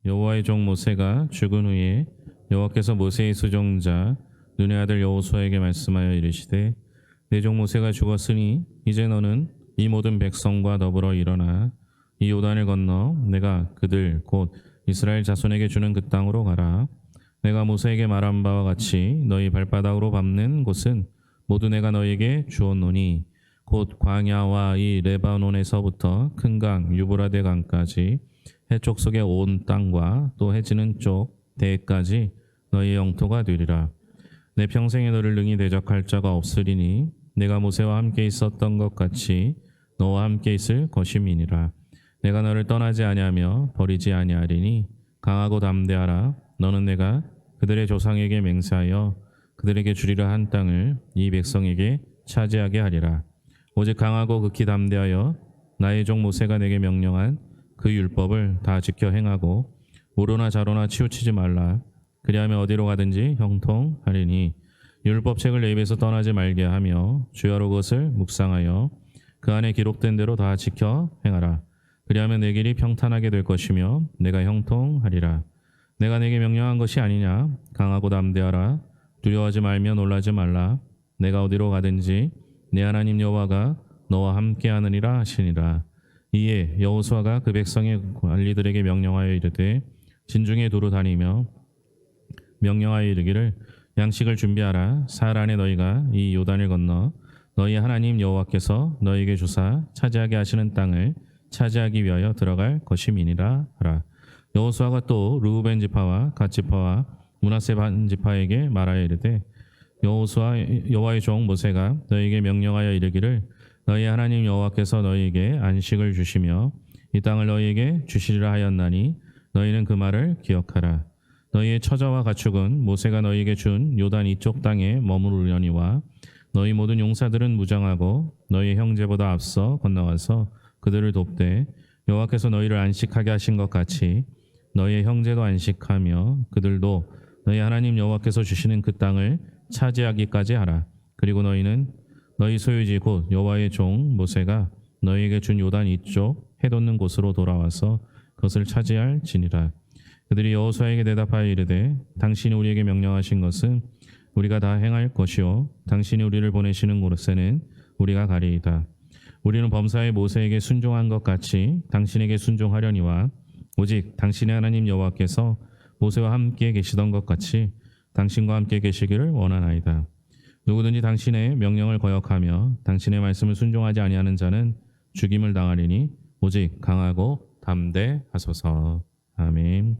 여호와의 종 모세가 죽은 후에 여호와께서 모세의 수종자 눈의 아들 여호수아에게 말씀하여 이르시되 내 종 모세가 죽었으니 이제 너는 이 모든 백성과 더불어 일어나 이 요단을 건너 내가 그들 곧 이스라엘 자손에게 주는 그 땅으로 가라. 내가 모세에게 말한 바와 같이 너희 발바닥으로 밟는 곳은 모두 내가 너희에게 주었노니 곧 광야와 이 레바논에서부터 큰 강 유브라데 강까지 해쪽 속의 온 땅과 또 해지는 쪽 대까지 너희의 영토가 되리라. 내 평생에 너를 능히 대적할 자가 없으리니 내가 모세와 함께 있었던 것 같이 너와 함께 있을 것임이니라. 내가 너를 떠나지 아니하며 버리지 아니하리니 강하고 담대하라. 너는 내가 그들의 조상에게 맹세하여 그들에게 주리라 한 땅을 이 백성에게 차지하게 하리라. 오직 강하고 극히 담대하여 나의 종 모세가 내게 명령한 그 율법을 다 지켜 행하고 우로나 좌로나 치우치지 말라. 그리하면 어디로 가든지 형통하리니 율법책을 내 입에서 떠나지 말게 하며 주야로 그것을 묵상하여 그 안에 기록된 대로 다 지켜 행하라. 그리하면 내 길이 평탄하게 될 것이며 내가 형통하리라. 내가 내게 명령한 것이 아니냐. 강하고 담대하라. 두려워하지 말며 놀라지 말라. 내가 어디로 가든지 내 하나님 여호와가 너와 함께 하느니라 하시니라. 이에 여호수아가 그 백성의 관리들에게 명령하여 이르되 진중에 두루 다니며 명령하여 이르기를 양식을 준비하라. 사흘 안에 너희가 이 요단을 건너 너희 하나님 여호와께서 너희에게 주사 차지하게 하시는 땅을 차지하기 위하여 들어갈 것임이니라 하라. 여호수아가 또 르우벤 지파와 갓 지파와 므낫세 반 지파에게 말하여 이르되 여호와의 종 모세가 너희에게 명령하여 이르기를 너희 하나님 여호와께서 너희에게 안식을 주시며 이 땅을 너희에게 주시리라 하였나니 너희는 그 말을 기억하라. 너희의 처자와 가축은 모세가 너희에게 준 요단 이쪽 땅에 머무르려니와 너희 모든 용사들은 무장하고 너희 형제보다 앞서 건너가서 그들을 돕되 여호와께서 너희를 안식하게 하신 것 같이 너희의 형제도 안식하며 그들도 너희 하나님 여호와께서 주시는 그 땅을 차지하기까지 하라. 그리고 너희는 너희 소유지 곧 여호와의 종 모세가 너희에게 준 요단 이쪽 해돋는 곳으로 돌아와서 그것을 차지할 지니라. 그들이 여호수아에게 대답하여 이르되 당신이 우리에게 명령하신 것은 우리가 다 행할 것이요 당신이 우리를 보내시는 곳에는 우리가 가리이다. 우리는 범사의 모세에게 순종한 것 같이 당신에게 순종하려니와 오직 당신의 하나님 여호와께서 모세와 함께 계시던 것 같이 당신과 함께 계시기를 원하나이다. 누구든지 당신의 명령을 거역하며 당신의 말씀을 순종하지 아니하는 자는 죽임을 당하리니 오직 강하고 담대하소서. 아멘.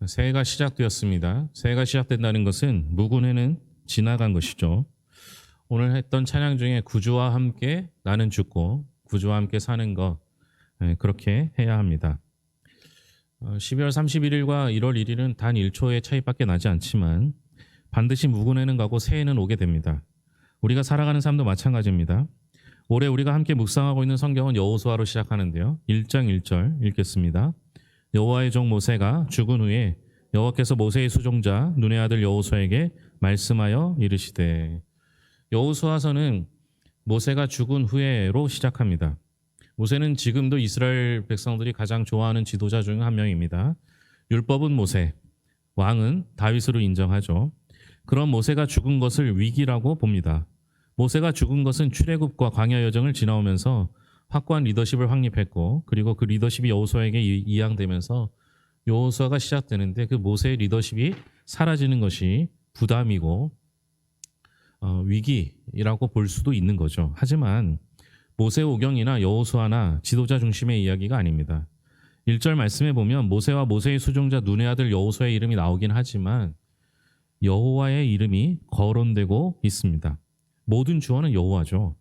새해가 시작되었습니다. 새해가 시작된다는 것은 묵은해는 지나간 것이죠. 오늘 했던 찬양 중에 구주와 함께 나는 죽고 구주와 함께 사는 것, 그렇게 해야 합니다. 12월 31일과 1월 1일은 단 1초의 차이밖에 나지 않지만 반드시 묵은해는 가고 새해는 오게 됩니다. 우리가 살아가는 삶도 마찬가지입니다. 올해 우리가 함께 묵상하고 있는 성경은 여호수아로 시작하는데요. 1장 1절 읽겠습니다. 여호와의 종 모세가 죽은 후에 여호와께서 모세의 수종자 눈의 아들 여호수아에게 말씀하여 이르시되. 여호수아서는 모세가 죽은 후에로 시작합니다. 모세는 지금도 이스라엘 백성들이 가장 좋아하는 지도자 중 한 명입니다. 율법은 모세, 왕은 다윗으로 인정하죠. 그런 모세가 죽은 것을 위기라고 봅니다. 모세가 죽은 것은 출애굽과 광야 여정을 지나오면서 확고한 리더십을 확립했고 그리고 그 리더십이 여호수아에게 이양되면서 여호수아가 시작되는데 그 모세의 리더십이 사라지는 것이 부담이고 위기라고 볼 수도 있는 거죠. 하지만 모세오경이나 여호수아나 지도자 중심의 이야기가 아닙니다. 1절 말씀에 보면 모세와 모세의 수종자 눈의 아들 여호수아의 이름이 나오긴 하지만 여호와의 이름이 거론되고 있습니다. 모든 주어는 여호와죠.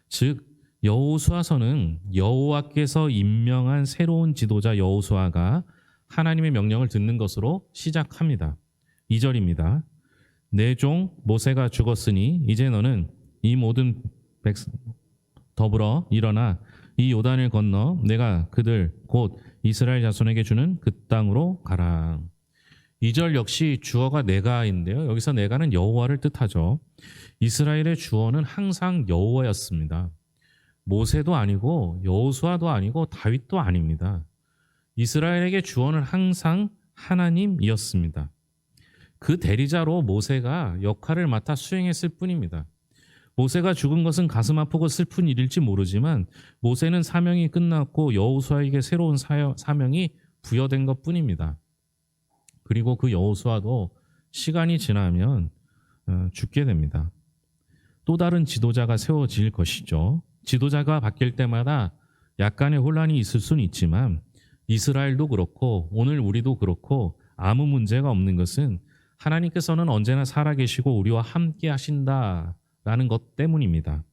즉 여호수아서는 여호와께서 임명한 새로운 지도자 여호수아가 하나님의 명령을 듣는 것으로 시작합니다. 2절입니다. 내 종 모세가 죽었으니 이제 너는 이 모든 백성 더불어 일어나 이 요단을 건너 내가 그들 곧 이스라엘 자손에게 주는 그 땅으로 가라. 2절 역시 주어가 내가인데요. 여기서 내가는 여호와를 뜻하죠. 이스라엘의 주어는 항상 여호와였습니다. 모세도 아니고 여호수아도 아니고 다윗도 아닙니다. 이스라엘에게 주원은 항상 하나님이었습니다. 그 대리자로 모세가 역할을 맡아 수행했을 뿐입니다. 모세가 죽은 것은 가슴 아프고 슬픈 일일지 모르지만 모세는 사명이 끝났고 여호수아에게 새로운 사명이 부여된 것뿐입니다. 그리고 그 여호수아도 시간이 지나면 죽게 됩니다. 또 다른 지도자가 세워질 것이죠. 지도자가 바뀔 때마다 약간의 혼란이 있을 수는 있지만 이스라엘도 그렇고 오늘 우리도 그렇고 아무 문제가 없는 것은 하나님께서는 언제나 살아계시고 우리와 함께 하신다라는 것 때문입니다.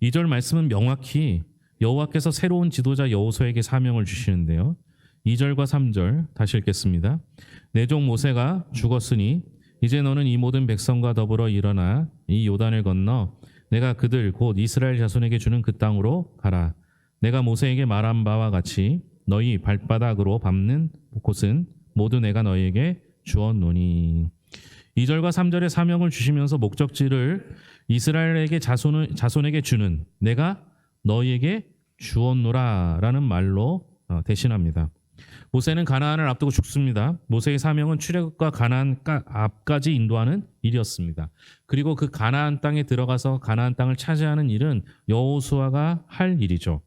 2절 말씀은 명확히 여호와께서 새로운 지도자 여호수아에게 사명을 주시는데요. 2절과 3절 다시 읽겠습니다. 내 종 모세가 죽었으니 이제 너는 이 모든 백성과 더불어 일어나 이 요단을 건너 내가 그들 곧 이스라엘 자손에게 주는 그 땅으로 가라. 내가 모세에게 말한 바와 같이 너희 발바닥으로 밟는 곳은 모두 내가 너희에게 주었노니. 2절과 3절의 사명을 주시면서 목적지를 이스라엘에게 자손에게 주는 내가 너희에게 주었노라 라는 말로 대신합니다. 모세는 가나안을 앞두고 죽습니다. 모세의 사명은 출애굽과 가나안 앞까지 인도하는 일이었습니다. 그리고 그 가나안 땅에 들어가서 가나안 땅을 차지하는 일은 여호수아가 할 일이죠.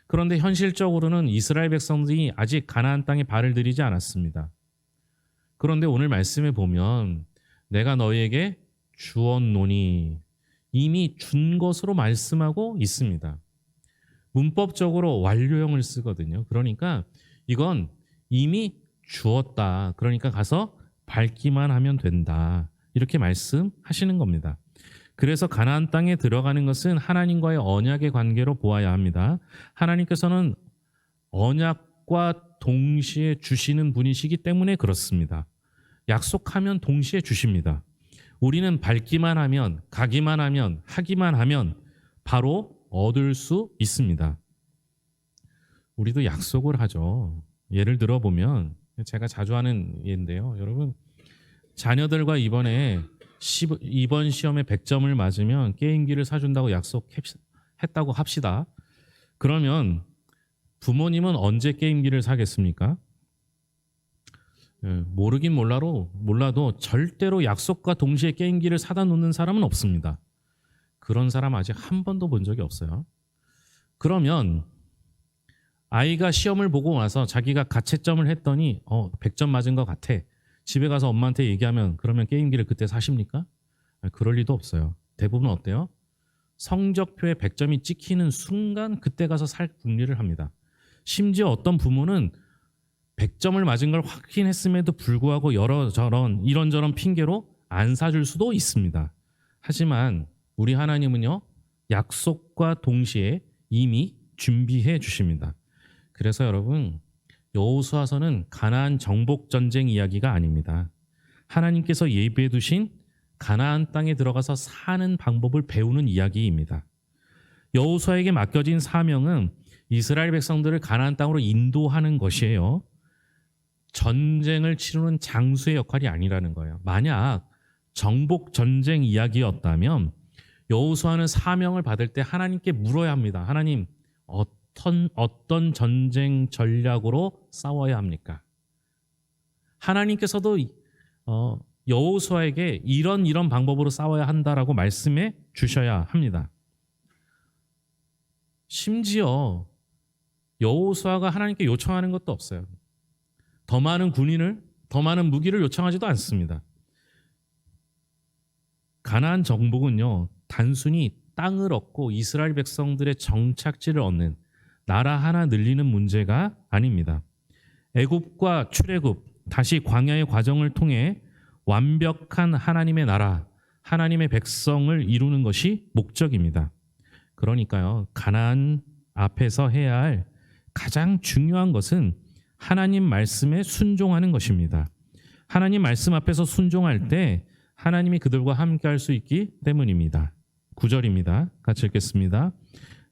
그런데 현실적으로는 이스라엘 백성들이 아직 가나안 땅에 발을 들이지 않았습니다. 그런데 오늘 말씀에 보면 내가 너희에게 주었노니 이미 준 것으로 말씀하고 있습니다. 문법적으로 완료형을 쓰거든요. 그러니까 이건 이미 주었다. 그러니까 가서 밟기만 하면 된다. 이렇게 말씀하시는 겁니다. 그래서 가나안 땅에 들어가는 것은 하나님과의 언약의 관계로 보아야 합니다. 하나님께서는 언약과 동시에 주시는 분이시기 때문에 그렇습니다. 약속하면 동시에 주십니다. 우리는 밟기만 하면, 가기만 하면, 하기만 하면 바로 얻을 수 있습니다. 우리도 약속을 하죠. 예를 들어 보면 제가 자주 하는 예인데요. 여러분, 자녀들과 이번에 이번 시험에 100점을 맞으면 게임기를 사준다고 약속했다고 합시다. 그러면 부모님은 언제 게임기를 사겠습니까? 모르긴 몰라도 절대로 약속과 동시에 게임기를 사다 놓는 사람은 없습니다. 그런 사람 아직 한 번도 본 적이 없어요. 그러면 아이가 시험을 보고 와서 자기가 가채점을 했더니 100점 맞은 것 같아. 집에 가서 엄마한테 얘기하면 그러면 게임기를 그때 사십니까? 그럴 리도 없어요. 대부분 어때요? 성적표에 100점이 찍히는 순간 그때 가서 살 궁리를 합니다. 심지어 어떤 부모는 100점을 맞은 걸 확인했음에도 불구하고 이런저런 핑계로 안 사줄 수도 있습니다. 하지만 우리 하나님은요, 약속과 동시에 이미 준비해 주십니다. 그래서 여러분, 여호수아서는 가나안 정복 전쟁 이야기가 아닙니다. 하나님께서 예비해 두신 가나안 땅에 들어가서 사는 방법을 배우는 이야기입니다. 여호수아에게 맡겨진 사명은 이스라엘 백성들을 가나안 땅으로 인도하는 것이에요. 전쟁을 치르는 장수의 역할이 아니라는 거예요. 만약 정복 전쟁 이야기였다면 여호수아는 사명을 받을 때 하나님께 물어야 합니다. 하나님, 어떤 전쟁 전략으로 싸워야 합니까? 하나님께서도 여호수아에게 이런 방법으로 싸워야 한다라고 말씀해 주셔야 합니다. 심지어 여호수아가 하나님께 요청하는 것도 없어요. 더 많은 군인을, 더 많은 무기를 요청하지도 않습니다. 가나안 정복은요, 단순히 땅을 얻고 이스라엘 백성들의 정착지를 얻는 나라 하나 늘리는 문제가 아닙니다. 애굽과 출애굽, 다시 광야의 과정을 통해 완벽한 하나님의 나라, 하나님의 백성을 이루는 것이 목적입니다. 그러니까요, 가나안 앞에서 해야 할 가장 중요한 것은 하나님 말씀에 순종하는 것입니다. 하나님 말씀 앞에서 순종할 때 하나님이 그들과 함께 할 수 있기 때문입니다. 9절입니다. 같이 읽겠습니다.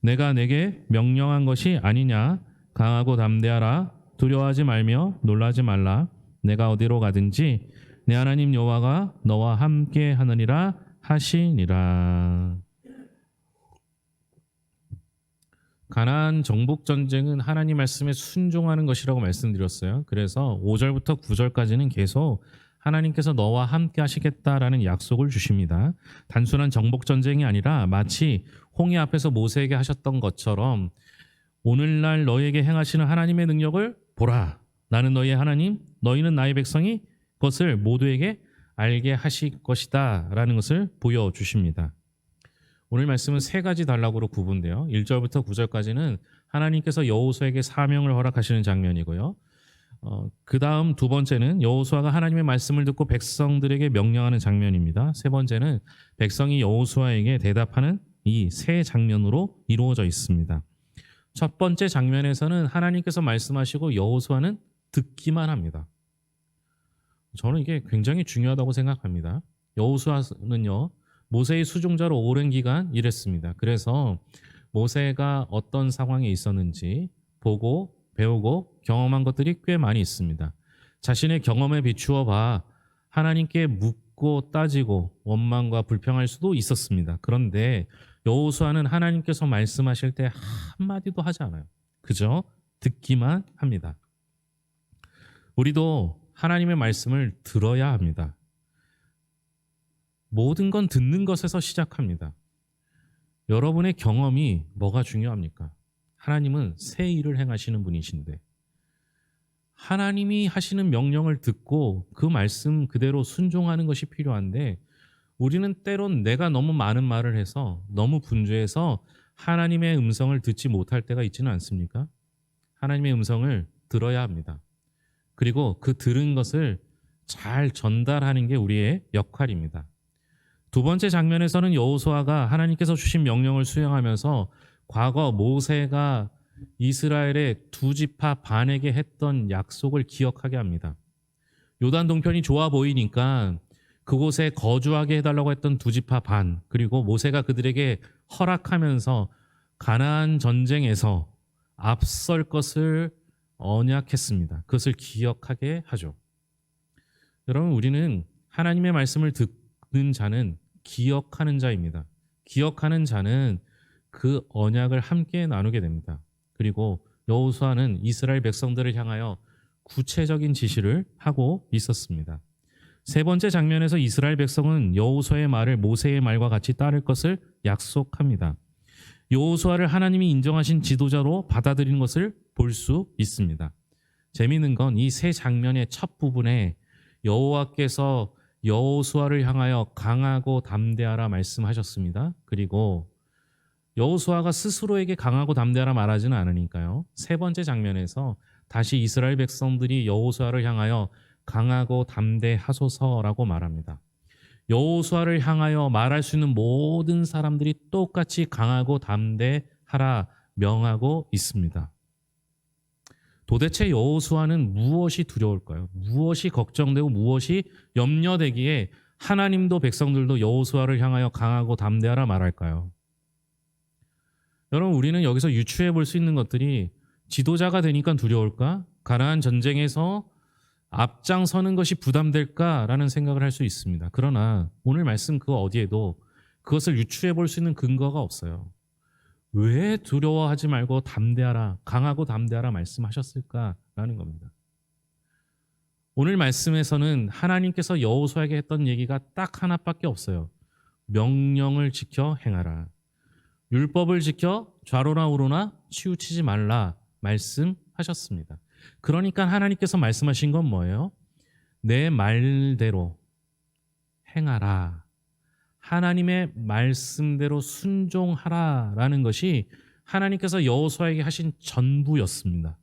내가 내게 명령한 것이 아니냐? 강하고 담대하라. 두려워하지 말며 놀라지 말라. 내가 어디로 가든지 내 하나님 여호와가 너와 함께 하느니라 하시니라. 가나안 정복 전쟁은 하나님 말씀에 순종하는 것이라고 말씀드렸어요. 그래서 5절부터 9절까지는 계속 하나님께서 너와 함께 하시겠다라는 약속을 주십니다. 단순한 정복 전쟁이 아니라 마치 홍해 앞에서 모세에게 하셨던 것처럼 오늘날 너에게 행하시는 하나님의 능력을 보라. 나는 너희의 하나님, 너희는 나의 백성이 그것을 모두에게 알게 하실 것이다 라는 것을 보여주십니다. 오늘 말씀은 세 가지 단락으로 구분돼요. 1절부터 9절까지는 하나님께서 여호수아에게 사명을 허락하시는 장면이고요. 그 다음 두 번째는 여호수아가 하나님의 말씀을 듣고 백성들에게 명령하는 장면입니다. 세 번째는 백성이 여호수아에게 대답하는 이 세 장면으로 이루어져 있습니다. 첫 번째 장면에서는 하나님께서 말씀하시고 여호수아는 듣기만 합니다. 저는 이게 굉장히 중요하다고 생각합니다. 여호수아는요, 모세의 수종자로 오랜 기간 일했습니다. 그래서 모세가 어떤 상황에 있었는지 보고 배우고 경험한 것들이 꽤 많이 있습니다. 자신의 경험에 비추어 봐 하나님께 묻고 따지고 원망과 불평할 수도 있었습니다. 그런데 여호수아는 하나님께서 말씀하실 때 한마디도 하지 않아요. 그저 듣기만 합니다. 우리도 하나님의 말씀을 들어야 합니다. 모든 건 듣는 것에서 시작합니다. 여러분의 경험이 뭐가 중요합니까? 하나님은 새 일을 행하시는 분이신데 하나님이 하시는 명령을 듣고 그 말씀 그대로 순종하는 것이 필요한데 우리는 때론 내가 너무 많은 말을 해서 너무 분주해서 하나님의 음성을 듣지 못할 때가 있지는 않습니까? 하나님의 음성을 들어야 합니다. 그리고 그 들은 것을 잘 전달하는 게 우리의 역할입니다. 두 번째 장면에서는 여호수아가 하나님께서 주신 명령을 수행하면서 과거 모세가 이스라엘의 두 지파 반에게 했던 약속을 기억하게 합니다. 요단 동편이 좋아 보이니까 그곳에 거주하게 해달라고 했던 두 지파 반, 그리고 모세가 그들에게 허락하면서 가나안 전쟁에서 앞설 것을 언약했습니다. 그것을 기억하게 하죠. 여러분, 우리는 하나님의 말씀을 듣는 자는 기억하는 자입니다. 기억하는 자는 그 언약을 함께 나누게 됩니다. 그리고 여호수아는 이스라엘 백성들을 향하여 구체적인 지시를 하고 있었습니다. 세 번째 장면에서 이스라엘 백성은 여호수아의 말을 모세의 말과 같이 따를 것을 약속합니다. 여호수아를 하나님이 인정하신 지도자로 받아들이는 것을 볼 수 있습니다. 재미있는 건 이 세 장면의 첫 부분에 여호와께서 여호수아를 향하여 강하고 담대하라 말씀하셨습니다. 그리고 여호수아가 스스로에게 강하고 담대하라 말하지는 않으니까요. 세 번째 장면에서 다시 이스라엘 백성들이 여호수아를 향하여 강하고 담대하소서라고 말합니다. 여호수아를 향하여 말할 수 있는 모든 사람들이 똑같이 강하고 담대하라 명하고 있습니다. 도대체 여호수아는 무엇이 두려울까요? 무엇이 걱정되고 무엇이 염려되기에 하나님도 백성들도 여호수아를 향하여 강하고 담대하라 말할까요? 여러분, 우리는 여기서 유추해 볼 수 있는 것들이 지도자가 되니까 두려울까? 가나안 전쟁에서 앞장서는 것이 부담될까라는 생각을 할 수 있습니다. 그러나 오늘 말씀 그 어디에도 그것을 유추해 볼 수 있는 근거가 없어요. 왜 두려워하지 말고 담대하라, 강하고 담대하라 말씀하셨을까라는 겁니다. 오늘 말씀에서는 하나님께서 여호수아에게 했던 얘기가 딱 하나밖에 없어요. 명령을 지켜 행하라. 율법을 지켜 좌로나 우로나 치우치지 말라 말씀하셨습니다. 그러니까 하나님께서 말씀하신 건 뭐예요? 내 말대로 행하라. 하나님의 말씀대로 순종하라라는 것이 하나님께서 여호수아에게 하신 전부였습니다.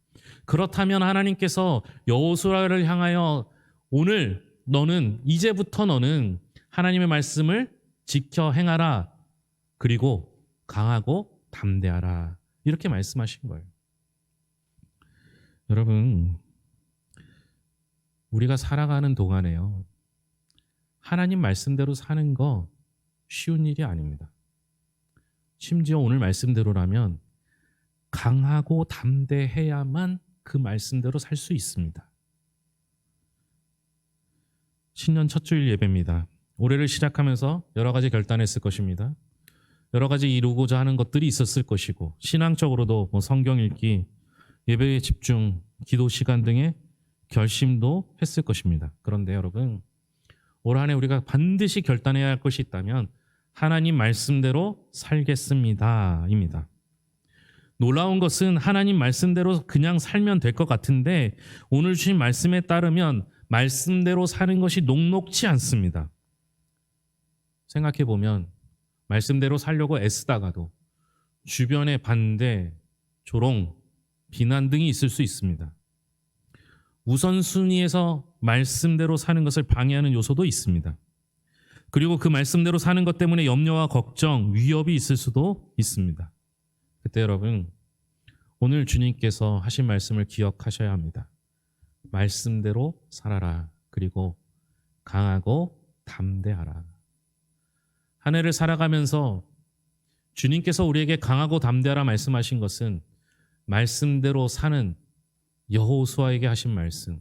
그렇다면 하나님께서 여호수아를 향하여 오늘 너는 이제부터 너는 하나님의 말씀을 지켜 행하라. 그리고 강하고 담대하라. 이렇게 말씀하신 거예요. 여러분, 우리가 살아가는 동안에요. 하나님 말씀대로 사는 거 쉬운 일이 아닙니다. 심지어 오늘 말씀대로라면 강하고 담대해야만 그 말씀대로 살 수 있습니다. 신년 첫 주일 예배입니다. 올해를 시작하면서 여러 가지 결단했을 것입니다. 여러 가지 이루고자 하는 것들이 있었을 것이고 신앙적으로도 뭐 성경 읽기, 예배에 집중, 기도 시간 등의 결심도 했을 것입니다. 그런데 여러분, 올 한 해 우리가 반드시 결단해야 할 것이 있다면 하나님 말씀대로 살겠습니다입니다. 놀라운 것은 하나님 말씀대로 그냥 살면 될 것 같은데 오늘 주신 말씀에 따르면 말씀대로 사는 것이 녹록지 않습니다. 생각해 보면 말씀대로 살려고 애쓰다가도 주변의 반대, 조롱, 비난 등이 있을 수 있습니다. 우선순위에서 말씀대로 사는 것을 방해하는 요소도 있습니다. 그리고 그 말씀대로 사는 것 때문에 염려와 걱정, 위협이 있을 수도 있습니다. 그때 여러분, 오늘 주님께서 하신 말씀을 기억하셔야 합니다. 말씀대로 살아라. 그리고 강하고 담대하라. 한 해를 살아가면서 주님께서 우리에게 강하고 담대하라 말씀하신 것은 말씀대로 사는 여호수아에게 하신 말씀,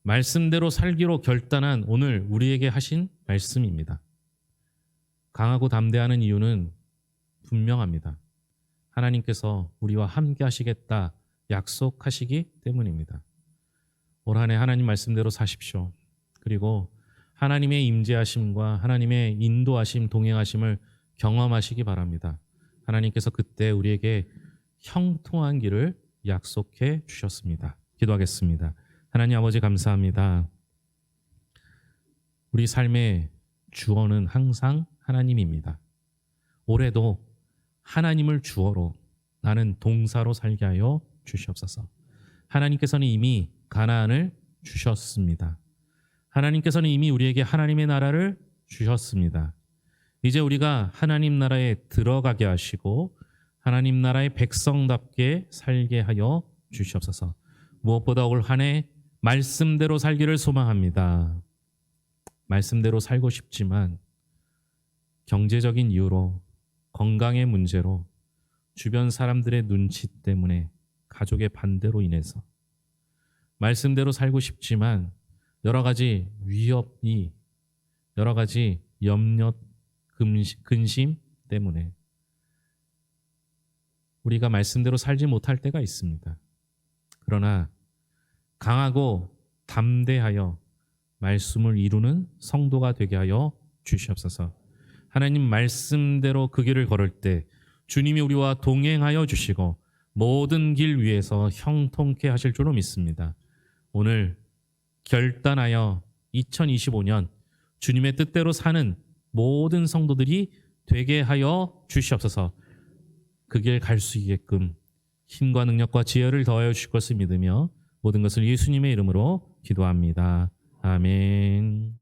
말씀대로 살기로 결단한 오늘 우리에게 하신 말씀입니다. 강하고 담대하는 이유는 분명합니다. 하나님께서 우리와 함께 하시겠다 약속하시기 때문입니다. 올 한 해 하나님 말씀대로 사십시오. 그리고 하나님의 임재하심과 하나님의 인도하심, 동행하심을 경험하시기 바랍니다. 하나님께서 그때 우리에게 형통한 길을 약속해 주셨습니다. 기도하겠습니다. 하나님 아버지 감사합니다. 우리 삶의 주어는 항상 하나님입니다. 올해도 하나님을 주어로 나는 동사로 살게 하여 주시옵소서. 하나님께서는 이미 가나안을 주셨습니다. 하나님께서는 이미 우리에게 하나님의 나라를 주셨습니다. 이제 우리가 하나님 나라에 들어가게 하시고 하나님 나라의 백성답게 살게 하여 주시옵소서. 무엇보다 올 한 해 말씀대로 살기를 소망합니다. 말씀대로 살고 싶지만 경제적인 이유로, 건강의 문제로, 주변 사람들의 눈치 때문에, 가족의 반대로 인해서 말씀대로 살고 싶지만 여러 가지 위협이, 여러 가지 염려, 근심 때문에 우리가 말씀대로 살지 못할 때가 있습니다. 그러나 강하고 담대하여 말씀을 이루는 성도가 되게 하여 주시옵소서. 하나님 말씀대로 그 길을 걸을 때 주님이 우리와 동행하여 주시고 모든 길 위에서 형통케 하실 줄로 믿습니다. 오늘 결단하여 2025년 주님의 뜻대로 사는 모든 성도들이 되게 하여 주시옵소서. 그 길 갈 수 있게끔 힘과 능력과 지혜를 더하여 주실 것을 믿으며 모든 것을 예수님의 이름으로 기도합니다. 아멘.